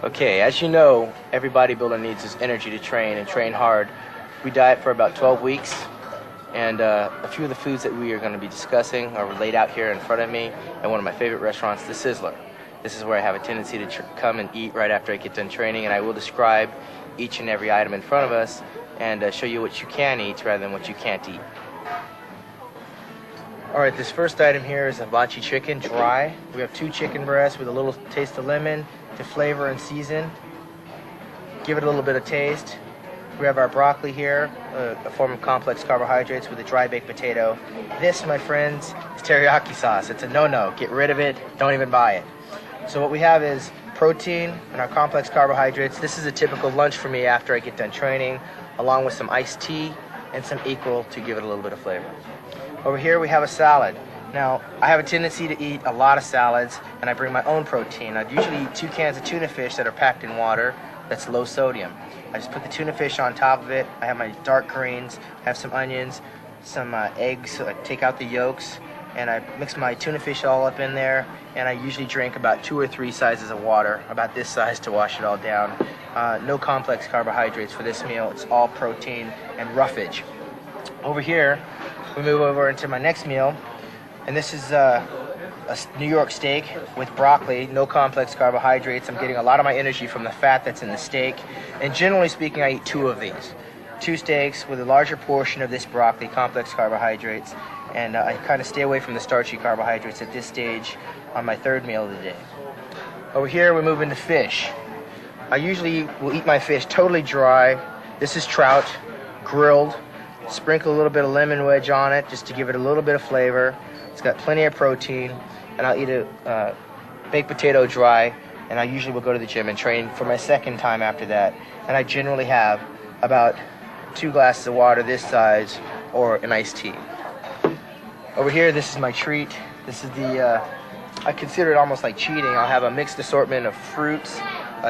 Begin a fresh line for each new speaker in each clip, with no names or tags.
Okay, as you know, every bodybuilder needs his energy to train and train hard. We diet for about 12 weeks, and a few of the foods that we are going to be discussing are laid out here in front of me at one of my favorite restaurants, the Sizzler. This is where I have a tendency to come and eat right after I get done training, and I will describe each and every item in front of us and show you what you can eat rather than what you can't eat. Alright, this first item here is hibachi chicken, dry. We have 2 chicken breasts with a little taste of lemon to flavor and season. Give it a little bit of taste. We have our broccoli here, a form of complex carbohydrates with a dry baked potato. This, my friends, is teriyaki sauce. It's a no-no. Get rid of it. Don't even buy it. So what we have is protein and our complex carbohydrates. This is a typical lunch for me after I get done training, along with some iced tea and some equal to give it a little bit of flavor. Over here we have a salad. Now, I have a tendency to eat a lot of salads, and I bring my own protein. I'd usually eat 2 cans of tuna fish that are packed in water that's low sodium. I just put the tuna fish on top of it. I have my dark greens, have some onions, some eggs, so I take out the yolks, and I mix my tuna fish all up in there, and I usually drink about 2 or 3 sizes of water, about this size to wash it all down. No complex carbohydrates for this meal. It's all protein and roughage. Over here, we move over into my next meal, and this is a New York steak with broccoli, no complex carbohydrates. I'm getting a lot of my energy from the fat that's in the steak, and generally speaking, I eat 2 of these. 2 steaks with a larger portion of this broccoli, complex carbohydrates, and I kind of stay away from the starchy carbohydrates at this stage on my 3rd meal of the day. Over here, we move into fish. I usually will eat my fish totally dry. This is trout, grilled. Sprinkle a little bit of lemon wedge on it just to give it a little bit of flavor. It's got plenty of protein, and I'll eat a baked potato dry, and I usually will go to the gym and train for my 2nd time after that. And I generally have about 2 glasses of water this size or an iced tea. Over here, this is my treat. This is I consider it almost like cheating. I'll have a mixed assortment of fruits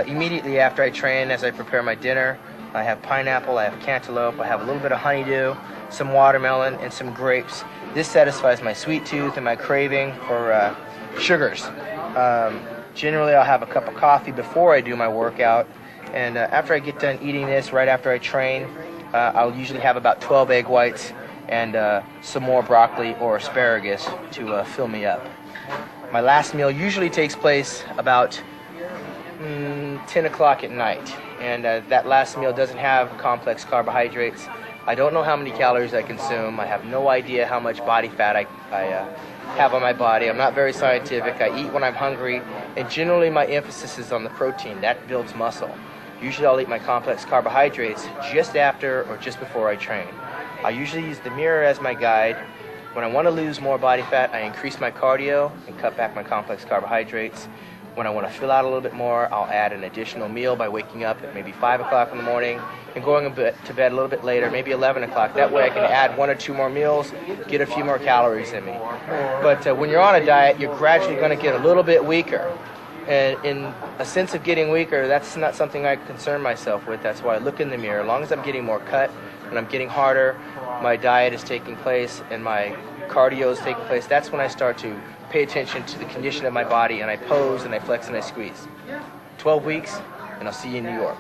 immediately after I train as I prepare my dinner. I have pineapple, I have cantaloupe, I have a little bit of honeydew, some watermelon, and some grapes. This satisfies my sweet tooth and my craving for sugars. Generally, I'll have a cup of coffee before I do my workout, and after I get done eating this, right after I train, I'll usually have about 12 egg whites and some more broccoli or asparagus to fill me up. My last meal usually takes place about 10 o'clock at night, and that last meal doesn't have complex carbohydrates. I don't know how many calories I consume. I have no idea how much body fat I have on my body. I'm not very scientific. I eat when I'm hungry, and generally my emphasis is on the protein. That builds muscle. Usually I'll eat my complex carbohydrates just after or just before I train. I usually use the mirror as my guide. When I want to lose more body fat, I increase my cardio and cut back my complex carbohydrates. When I want to fill out a little bit more, I'll add an additional meal by waking up at maybe 5 o'clock in the morning and going to bed a little bit later, maybe 11 o'clock. That way I can add 1 or 2 more meals, get a few more calories in me. But when you're on a diet, you're gradually going to get a little bit weaker. And in a sense of getting weaker, that's not something I concern myself with. That's why I look in the mirror. As long as I'm getting more cut and I'm getting harder, my diet is taking place and my cardio is taking place, that's when I start to pay attention to the condition of my body, and I pose and I flex and I squeeze. 12 weeks, and I'll see you in New York.